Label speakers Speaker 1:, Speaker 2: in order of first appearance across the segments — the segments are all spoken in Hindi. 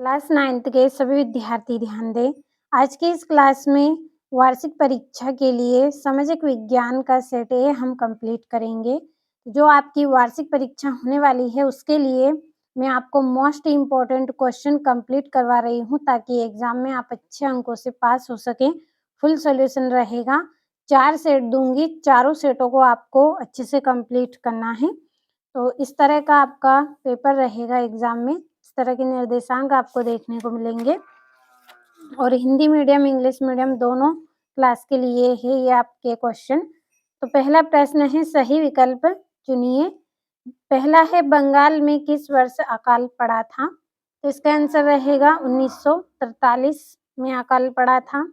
Speaker 1: क्लास 9th के सभी विद्यार्थी ध्यान दें। आज की इस क्लास में वार्षिक परीक्षा के लिए सामाजिक विज्ञान का सेट ए हम कंप्लीट करेंगे। जो आपकी वार्षिक परीक्षा होने वाली है उसके लिए मैं आपको मोस्ट इम्पोर्टेंट क्वेश्चन कंप्लीट करवा रही हूँ ताकि एग्जाम में आप अच्छे अंकों से पास हो सकें। फुल सॉल्यूशन रहेगा। 4 सेट दूंगी, चारों सेटों को आपको अच्छे से कंप्लीट करना है। तो इस तरह का आपका पेपर रहेगा एग्जाम में। इस तरह के निर्देशांक आपको देखने को मिलेंगे और हिंदी मीडियम, इंग्लिश मीडियम दोनों क्लास के लिए है ये आपके क्वेश्चन। तो पहला प्रश्न है, सही विकल्प चुनिए। पहला है, बंगाल में किस वर्ष अकाल पड़ा था? तो इसका आंसर रहेगा 1943 में अकाल पड़ा था।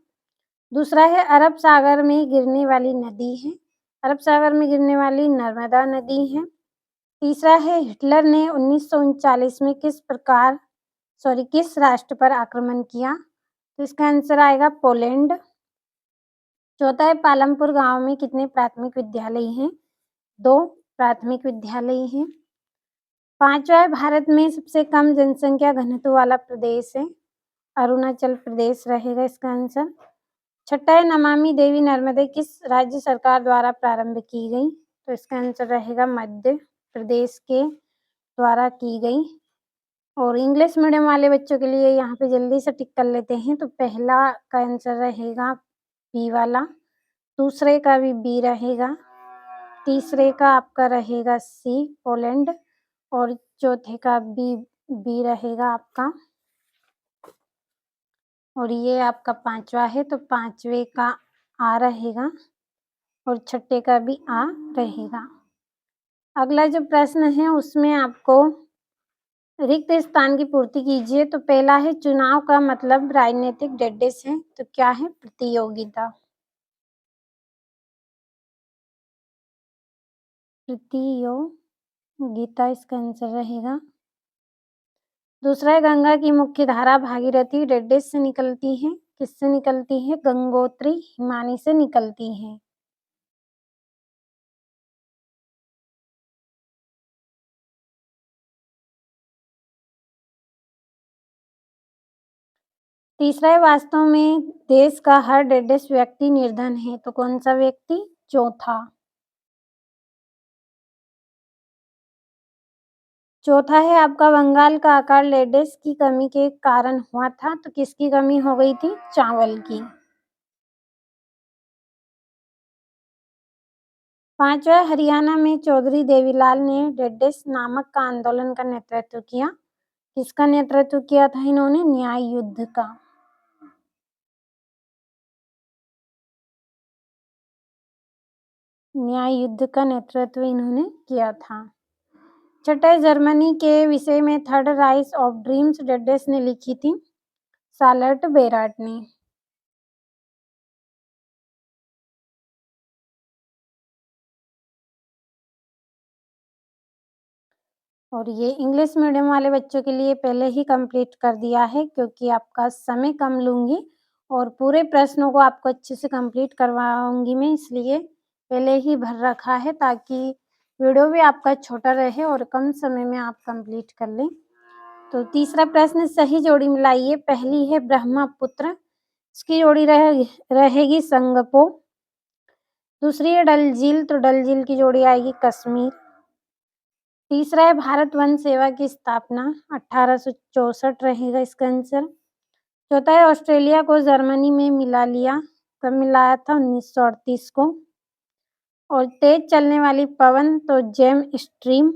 Speaker 1: दूसरा है, अरब सागर में गिरने वाली नदी है। अरब सागर में गिरने वाली नर्मदा नदी है। तीसरा है, हिटलर ने 1939 में किस राष्ट्र पर आक्रमण किया? तो इसका आंसर आएगा पोलैंड। चौथा है, पालमपुर गांव में कितने प्राथमिक विद्यालय हैं? 2 प्राथमिक विद्यालय हैं। पांचवा है, भारत में सबसे कम जनसंख्या घनत्व वाला प्रदेश है। अरुणाचल प्रदेश रहेगा इसका आंसर। छठा है, नमामि देवी नर्मदे किस राज्य सरकार द्वारा प्रारंभ की गई? तो इसका आंसर रहेगा मध्य प्रदेश के द्वारा की गई। और इंग्लिश मीडियम वाले बच्चों के लिए यहाँ पे जल्दी से टिक कर लेते हैं। तो पहला का आंसर रहेगा बी वाला, दूसरे का भी बी रहेगा, तीसरे का आपका रहेगा सी पोलैंड और चौथे का बी रहेगा आपका। और ये आपका पांचवा है तो पांचवे का आ रहेगा और छठे का भी आ रहेगा। अगला जो प्रश्न है उसमें आपको रिक्त स्थान की पूर्ति कीजिए। तो पहला है, चुनाव का मतलब राजनीतिक डेडेस है। तो क्या है? प्रतियोगिता। प्रतियोगिता इसका आंसर रहेगा। दूसरा है, गंगा की मुख्य धारा भागीरथी डेडेस से निकलती है। किससे निकलती है? गंगोत्री हिमानी से निकलती है। तीसरा है, वास्तव में देश का हर डेडेस व्यक्ति निर्धन है। तो कौन सा व्यक्ति? चौथा है आपका, बंगाल का आकार लेडेस की कमी के कारण हुआ था। तो किसकी कमी हो गई थी? चावल की। पांचवा, हरियाणा में चौधरी देवीलाल ने डेडेस नामक का आंदोलन का नेतृत्व किया। किसका नेतृत्व किया था इन्होंने? न्याय युद्ध का। न्याय युद्ध का नेतृत्व इन्होंने किया था। छठा, जर्मनी के विषय में थर्ड राइज ऑफ ड्रीम्स डेडेस ने लिखी थी। सालर्ट बेराट ने। और ये इंग्लिश मीडियम वाले बच्चों के लिए पहले ही कंप्लीट कर दिया है क्योंकि आपका समय कम लूँगी और पूरे प्रश्नों को आपको अच्छे से कंप्लीट करवाऊँगी मैं, इसलिए पहले ही भर रखा है ताकि वीडियो भी आपका छोटा रहे और कम समय में आप कंप्लीट कर लें। तो तीसरा प्रश्न, सही जोड़ी मिलाइए। पहली है ब्रह्मपुत्र, इसकी जोड़ी रहेगी संगपो। दूसरी है डल झील, तो डल झील की जोड़ी आएगी कश्मीर। तीसरा है भारत वन सेवा की स्थापना 1864 रहेगा इसका आंसर। चौथा है, ऑस्ट्रेलिया को जर्मनी में मिला लिया। कब मिलाया था? 1938 को। और तेज चलने वाली पवन तो जेम स्ट्रीम।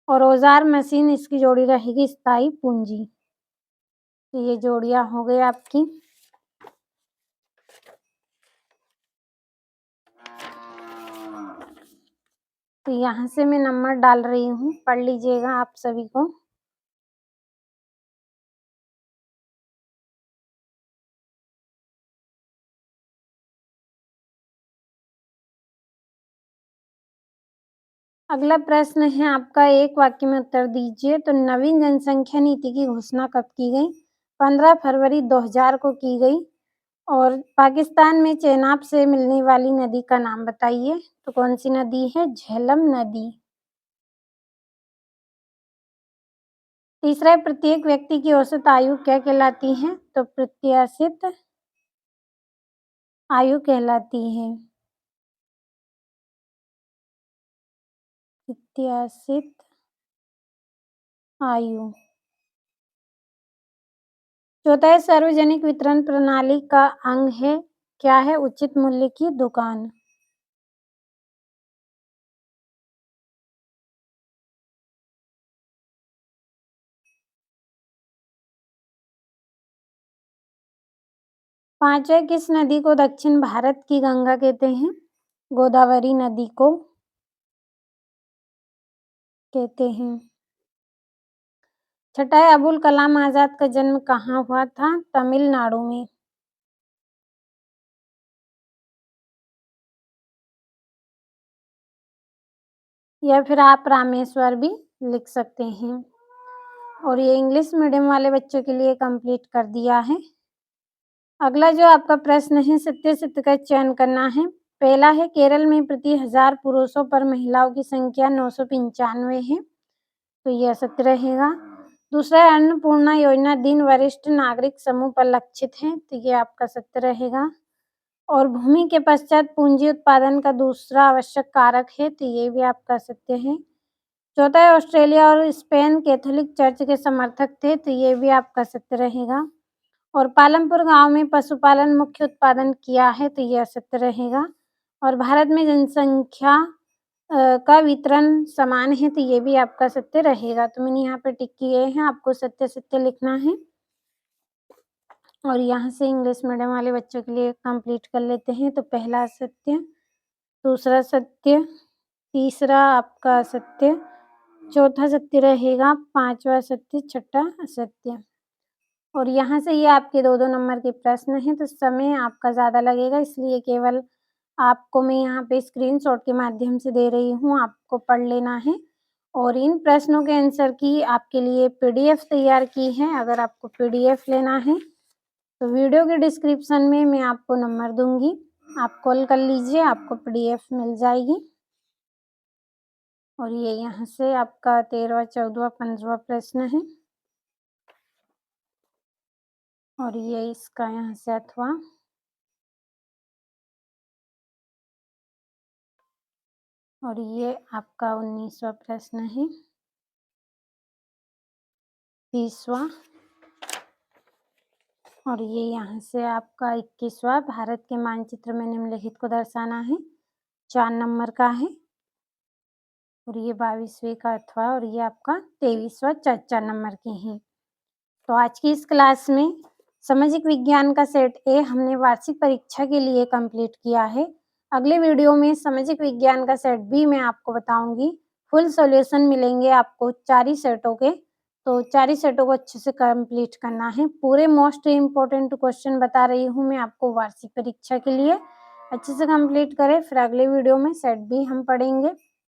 Speaker 1: और औजार मशीन, इसकी जोड़ी रहेगी स्थायी पूंजी। तो ये जोड़ियां हो गई आपकी। तो यहाँ से मैं नंबर डाल रही हूँ, पढ़ लीजिएगा आप सभी को। अगला प्रश्न है आपका, एक वाक्य में उत्तर दीजिए। तो नवीन जनसंख्या नीति की घोषणा कब की गई? 15 फरवरी 2000 को की गई। और पाकिस्तान में चेनाब से मिलने वाली नदी का नाम बताइए। तो कौन सी नदी है? झेलम नदी। तीसरा है प्रत्येक व्यक्ति की औसत आयु क्या कहलाती है? तो प्रत्याशित आयु कहलाती है। प्रत्याशित आयु। चौथा है सार्वजनिक वितरण प्रणाली का अंग है, क्या है? उचित मूल्य की दुकान। पांचवा किस नदी को दक्षिण भारत की गंगा कहते हैं? गोदावरी नदी को कहते हैं। छठा है अबुल कलाम आजाद का जन्म कहाँ हुआ था? तमिलनाडु में। या फिर आप रामेश्वर भी लिख सकते हैं। और ये इंग्लिश मीडियम वाले बच्चों के लिए कंप्लीट कर दिया है। अगला जो आपका प्रश्न है सत्य सत्य का चयन करना है। पहला है केरल में प्रति 1000 पुरुषों पर महिलाओं की संख्या 995 है, तो ये असत्य रहेगा। दूसरा है अन्नपूर्णा योजना दिन वरिष्ठ नागरिक समूह पर लक्षित है, तो ये आपका सत्य रहेगा। और भूमि के पश्चात पूंजी उत्पादन का दूसरा आवश्यक कारक है, तो ये भी आपका सत्य है। चौथा है ऑस्ट्रेलिया और स्पेन कैथोलिक चर्च के समर्थक थे, तो ये भी आपका सत्य रहेगा। और पालमपुर गांव में पशुपालन मुख्य उत्पादन किया है, तो ये असत्य रहेगा। और भारत में जनसंख्या का वितरण समान है, तो ये भी आपका सत्य रहेगा। तो मैंने यहाँ पे टिक किए हैं, आपको सत्य सत्य लिखना है। और यहाँ से इंग्लिश मीडियम वाले बच्चों के लिए कंप्लीट कर लेते हैं। तो पहला सत्य, दूसरा सत्य, तीसरा आपका असत्य, चौथा सत्य रहेगा, पांचवा सत्य, छठा असत्य। और यहाँ से ये आपके 2-2 नंबर के प्रश्न हैं, तो समय आपका ज़्यादा लगेगा, इसलिए केवल आपको मैं यहाँ पे स्क्रीनशॉट के माध्यम से दे रही हूँ, आपको पढ़ लेना है। और इन प्रश्नों के आंसर की आपके लिए पीडीएफ तैयार की है। अगर आपको पीडीएफ लेना है तो वीडियो के डिस्क्रिप्शन में मैं आपको नंबर दूंगी, आप कॉल कर लीजिए, आपको पीडीएफ मिल जाएगी। और ये यहाँ से आपका 13वां, 14वां, 15वां प्रश्न है। और ये इसका यहाँ से 8वां। और ये आपका 19वां प्रश्न है। 20वां। और ये यहाँ से आपका 21वां भारत के मानचित्र में निम्नलिखित को दर्शाना है, 4 नंबर का है। और ये 22वें का 8वां। और ये आपका 23वां 4-4 नंबर के हैं। तो आज की इस क्लास में सामाजिक विज्ञान का सेट ए हमने वार्षिक परीक्षा के लिए कंप्लीट किया है। अगले वीडियो में सामाजिक विज्ञान का सेट बी मैं आपको बताऊंगी। फुल सॉल्यूशन मिलेंगे आपको 4 ही सेटों के, तो 4 ही सेटों को अच्छे से कंप्लीट करना है। पूरे मोस्ट इम्पोर्टेंट क्वेश्चन बता रही हूँ मैं आपको वार्षिक परीक्षा के लिए, अच्छे से कंप्लीट करें। फिर अगले वीडियो में सेट बी हम पढ़ेंगे।